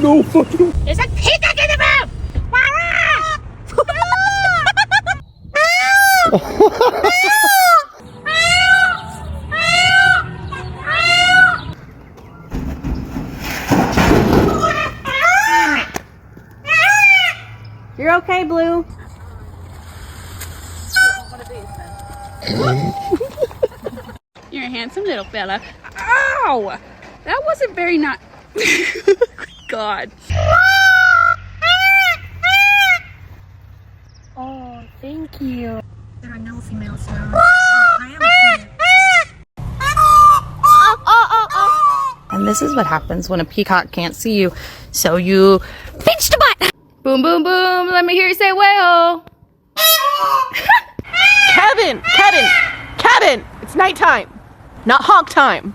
No fucking. There's a peacock in the room! You're okay, Blue? You're a handsome little fella. Ow! That wasn't very not. God. Oh, thank you. There are no females now. And this is what happens when a peacock can't see you. So you pinch the butt. Boom, boom, boom. Let me hear you say whale. Kevin! Kevin! Kevin! It's nighttime, not honk time.